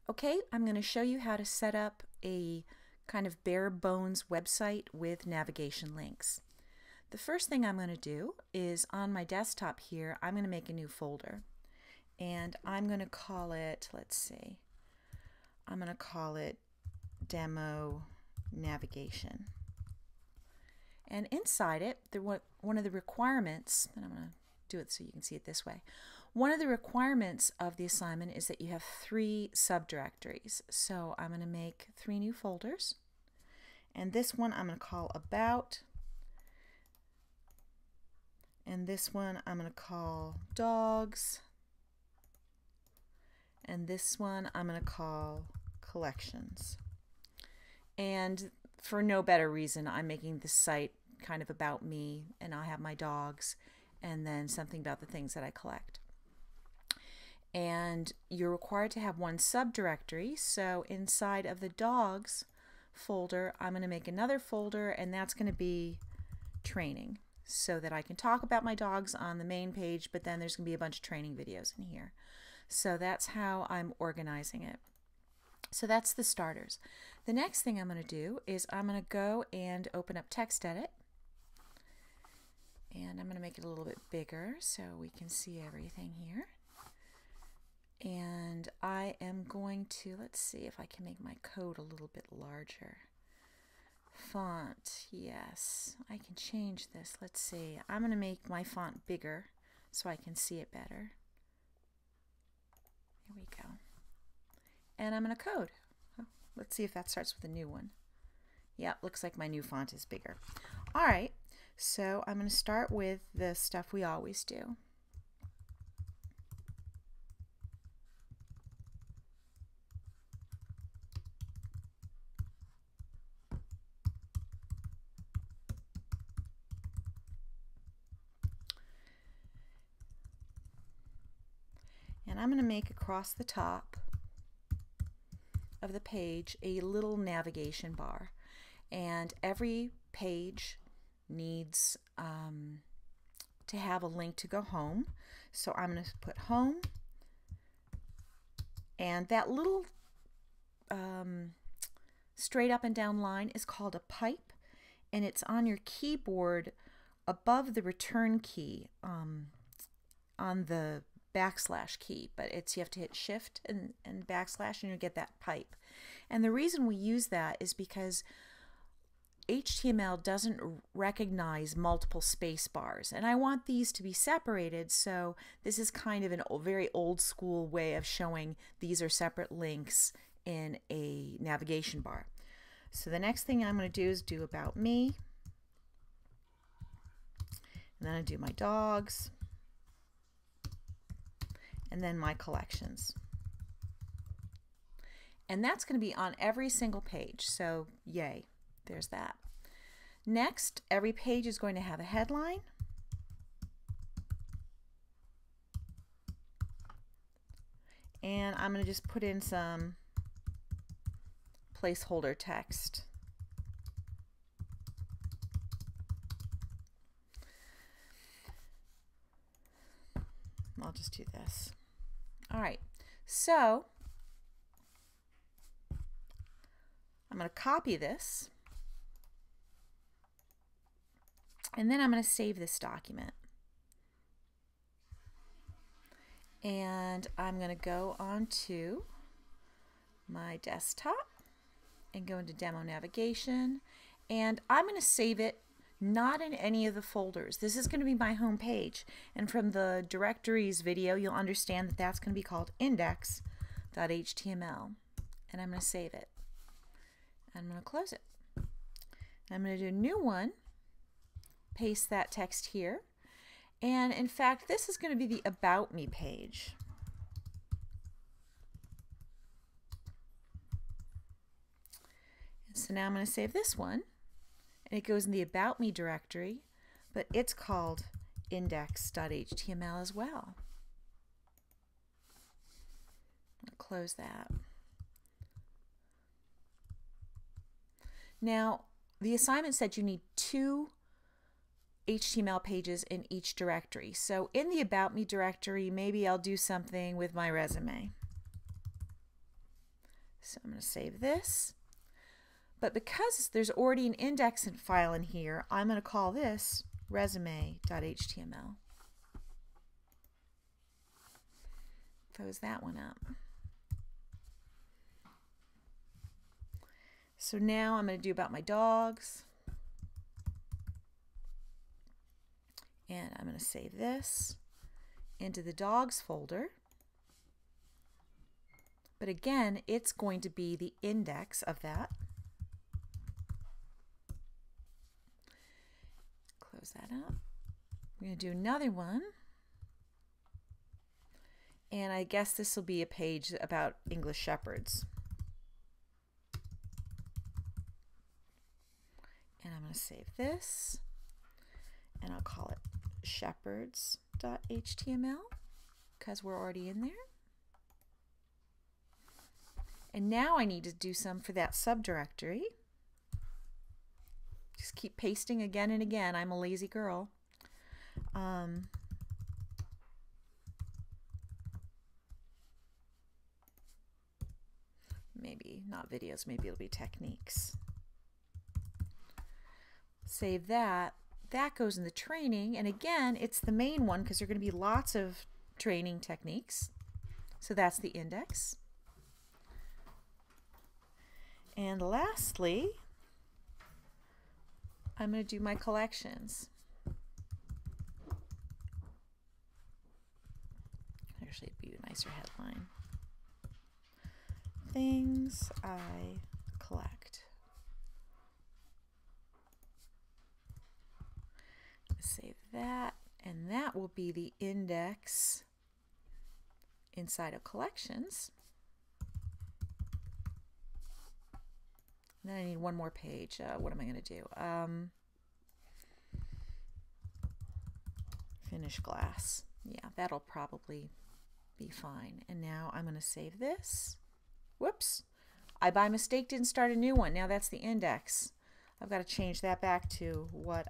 Okay, I'm going to show you how to set up a kind of bare bones website with navigation links. The first thing I'm going to do is on my desktop here, I'm going to make a new folder. And I'm going to call it, let's see, I'm going to call it Demo Navigation. And inside it, one of the requirements, and I'm going to do it so you can see it this way. One of the requirements of the assignment is that you have 3 subdirectories. So I'm going to make 3 new folders. And this one I'm going to call About. And this one I'm going to call Dogs. And this one I'm going to call Collections. And for no better reason, I'm making this site kind of about me, and I have my dogs, and then something about the things that I collect. And you're required to have one subdirectory, so inside of the dogs folder, I'm going to make another folder, and that's going to be training, so that I can talk about my dogs on the main page, but then there's going to be a bunch of training videos in here. So that's how I'm organizing it. So that's the starters. The next thing I'm going to do is I'm going to go and open up TextEdit. And I'm going to make it a little bit bigger so we can see everything here. And I am going to, let's see if I can make my code a little bit larger. Font, yes, I can change this. Let's see. I'm going to make my font bigger so I can see it better. Here we go. And I'm going to code. Let's see if that starts with a new one. Yeah, looks like my new font is bigger. All right, so I'm going to start with the stuff we always do. And I'm going to make across the top of the page a little navigation bar, and every page needs to have a link to go home. So I'm going to put home, and that little straight up and down line is called a pipe, and it's on your keyboard above the return key on the backslash key, but you have to hit shift and backslash and you get that pipe. And the reason we use that is because HTML doesn't recognize multiple space bars, and I want these to be separated, so this is kind of a very old school way of showing these are separate links in a navigation bar. So the next thing I'm going to do is do About Me, and then I do my dogs, and then my collections. And that's going to be on every single page, so yay, there's that. Next, every page is going to have a headline, and I'm going to just put in some placeholder text. I'll just do this. All right, so I'm going to copy this, and then I'm going to save this document. And I'm going to go onto my desktop and go into Demo Navigation, and I'm going to save it not in any of the folders. This is going to be my home page, and from the directories video you'll understand that that's going to be called index.html, and I'm going to save it. I'm going to close it. I'm going to do a new one, paste that text here, and in fact this is going to be the About Me page. And so now I'm going to save this one, and it goes in the About Me directory, but it's called index.html as well. I'll close that. Now, the assignment said you need 2 HTML pages in each directory. So in the About Me directory, maybe I'll do something with my resume. So I'm going to save this. But because there's already an index file in here, I'm going to call this resume.html. Close that one up. So now I'm going to do about my dogs. And I'm going to save this into the dogs folder. But again, it's going to be the index of that. Close that up. We're going to do another one. And I guess this will be a page about English Shepherds. And I'm going to save this. And I'll call it shepherds.html because we're already in there. And now I need to do some for that subdirectory. Just keep pasting again and again. I'm a lazy girl. Maybe not videos, maybe it'll be techniques. Save that. That goes in the training, and again, it's the main one because there are going to be lots of training techniques. So that's the index. And lastly, I'm going to do my collections. Actually, it'd be a nicer headline. Things I collect. Save that, and that will be the index inside of collections. And then I need one more page. What am I going to do? Finish glass. Yeah, that'll probably be fine. And now I'm going to save this. Whoops. I by mistake didn't start a new one. Now that's the index. I've got to change that back to what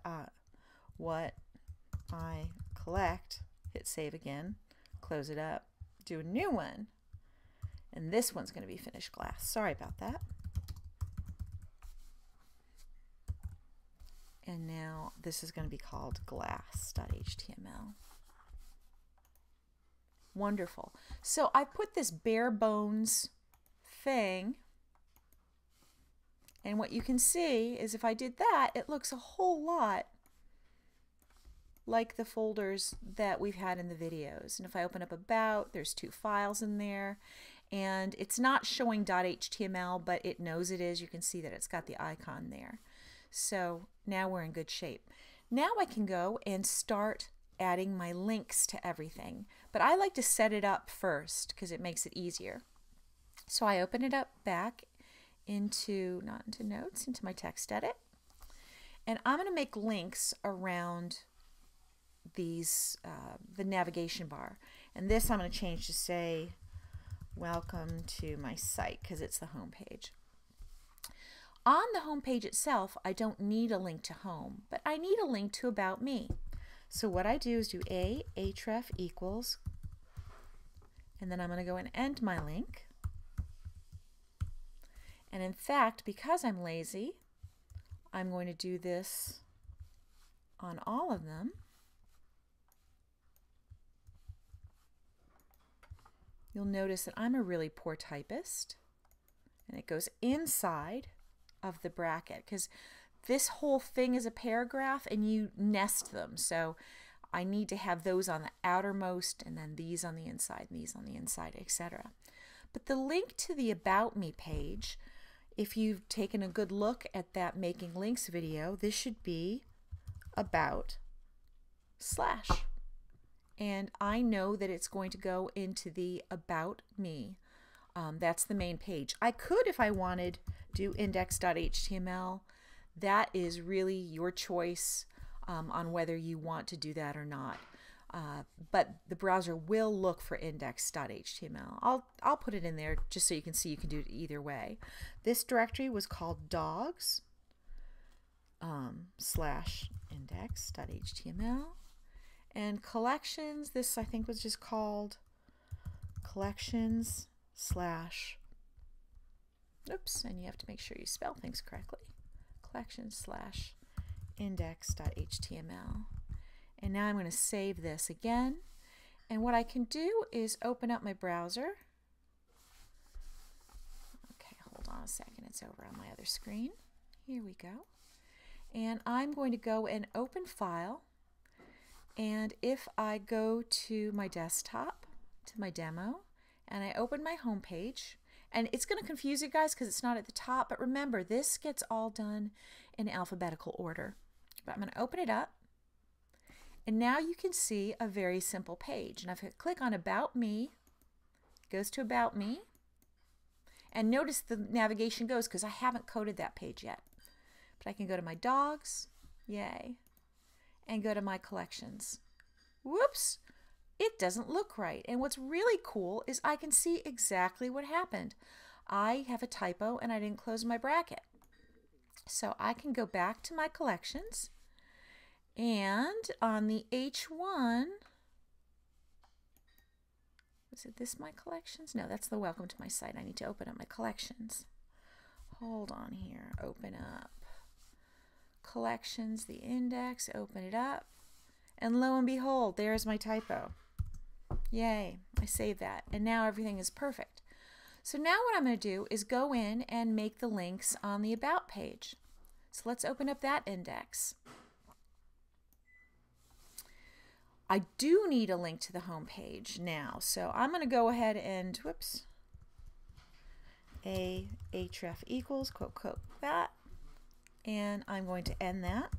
I collect. Hit save again. Close it up. Do a new one. And this one's going to be finished glass. Sorry about that. And now this is going to be called glass.html. Wonderful. So I put this bare bones thing, and what you can see is if I did that, it looks a whole lot like the folders that we've had in the videos. And if I open up About, there's 2 files in there, and it's not showing .html, but it knows it is. You can see that it's got the icon there. So now we're in good shape. Now I can go and start adding my links to everything, but I like to set it up first because it makes it easier. So I open it up back into, not into Notes, into my text edit, and I'm going to make links around these the navigation bar, and this I'm going to change to say welcome to my site because it's the home page. On the home page itself, I don't need a link to home, but I need a link to About Me. So what I do is do href equals, and then I'm going to go and end my link. And in fact, because I'm lazy, I'm going to do this on all of them. You'll notice that I'm a really poor typist, and it goes inside of the bracket because this whole thing is a paragraph and you nest them. So I need to have those on the outermost and then these on the inside and these on the inside, etc. But the link to the About Me page, if you've taken a good look at that Making Links video, this should be about / and I know that it's going to go into the About Me. That's the main page. I could, if I wanted, do index.html. That is really your choice on whether you want to do that or not. But the browser will look for index.html. I'll put it in there just so you can see you can do it either way. This directory was called dogs / index.html. And collections, this I think was just called collections / Oops, and you have to make sure you spell things correctly. Collections/index.html. And now I'm going to save this again. And what I can do is open up my browser. Okay, hold on a second. It's over on my other screen. Here we go. And I'm going to go and open File. And if I go to my desktop, to my demo, and I open my home page, and it's going to confuse you guys because it's not at the top, but remember, this gets all done in alphabetical order. But I'm going to open it up, and now you can see a very simple page. And if I click on About Me, it goes to About Me, and notice the navigation goes because I haven't coded that page yet. But I can go to my dogs, yay, and go to my collections. Whoops! It doesn't look right. And what's really cool is I can see exactly what happened. I have a typo and I didn't close my bracket. So I can go back to my collections, and on the H1, is it this my collections? No, that's the welcome to my site. I need to open up my collections. Hold on here, open up collections, the index, open it up, and lo and behold, there's my typo. Yay, I saved that, and now everything is perfect. So now what I'm going to do is go in and make the links on the About page. So let's open up that index. I do need a link to the home page now, so I'm going to go ahead and, whoops, href equals, quote, quote, that, and I'm going to end that.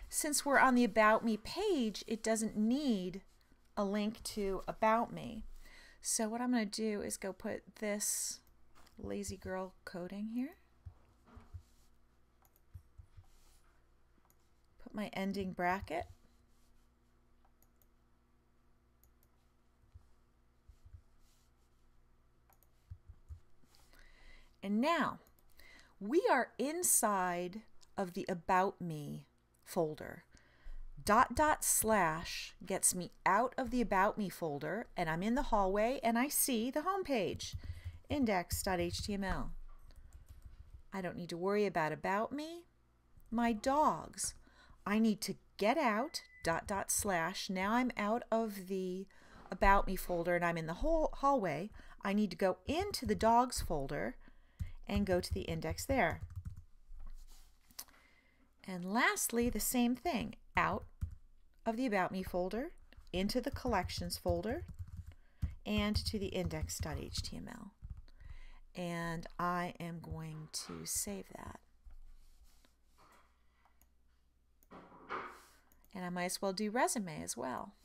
Since we're on the About Me page, it doesn't need a link to About Me. So what I'm going to do is go put this lazy girl coding here. Put my ending bracket. And now we are inside of the About Me folder. // gets me out of the About Me folder, and I'm in the hallway and I see the home page, index.html. I don't need to worry about me. My dogs. I need to get out, // Now I'm out of the About Me folder and I'm in the whole hallway. I need to go into the dogs folder and go to the index there. And lastly, the same thing, out of the About Me folder, into the collections folder, and to the index.html. And I am going to save that. And I might as well do resume as well.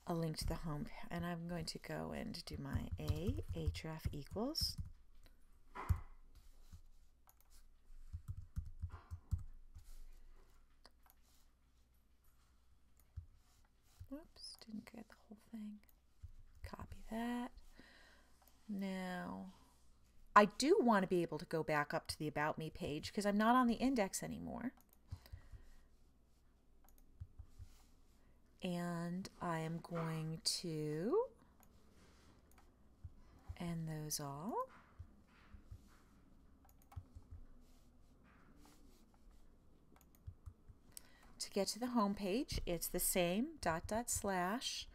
A link to the home, and I'm going to go and do my href equals. Whoops, didn't get the whole thing. Copy that. Now, I do want to be able to go back up to the About Me page because I'm not on the index anymore. And I am going to end those all. To get to the home page, it's the same, //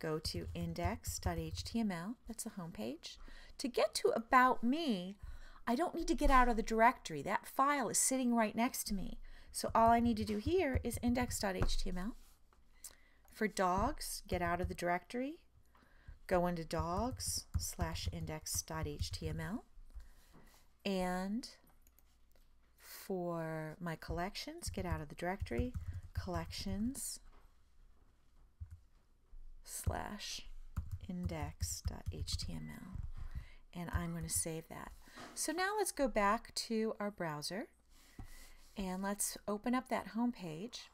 go to index.html, that's the home page. To get to About Me, I don't need to get out of the directory. That file is sitting right next to me. So all I need to do here is index.html. For dogs, get out of the directory, go into dogs/index.html. And for my collections, get out of the directory, collections/index.html. And I'm going to save that. So now let's go back to our browser and let's open up that home page.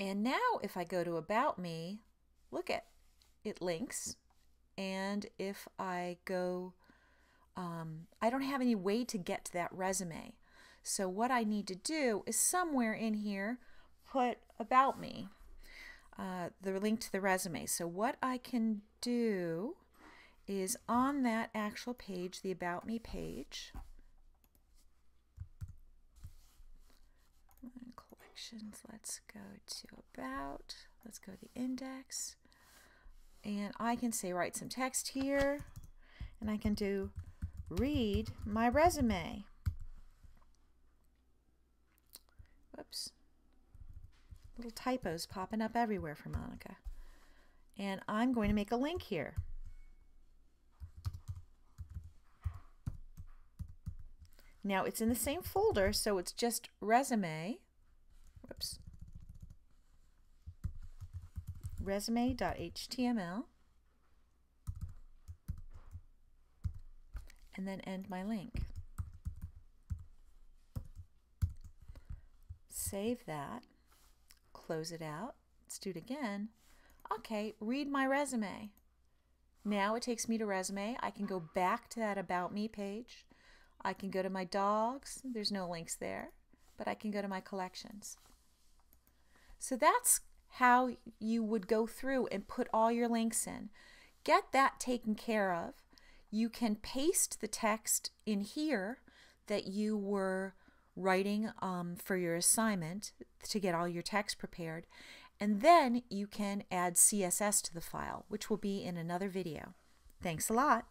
And now if I go to About Me, look at it links. And if I go, I don't have any way to get to that resume. So what I need to do is somewhere in here put about me, the link to the resume. So what I can do is on that actual page, the About Me page, collections, let's go to About, let's go to the index, and I can say write some text here, and I can do read my resume. Whoops. Little typos popping up everywhere for Monica. And I'm going to make a link here. Now it's in the same folder, so it's just resume. Whoops. Resume.html. And then end my link. Save that. Close it out. Let's do it again. Okay, read my resume. Now it takes me to resume. I can go back to that About Me page. I can go to my dogs. There's no links there, but I can go to my collections. So that's how you would go through and put all your links in. Get that taken care of. You can paste the text in here that you were writing for your assignment to get all your text prepared, and then you can add CSS to the file, which will be in another video. Thanks a lot.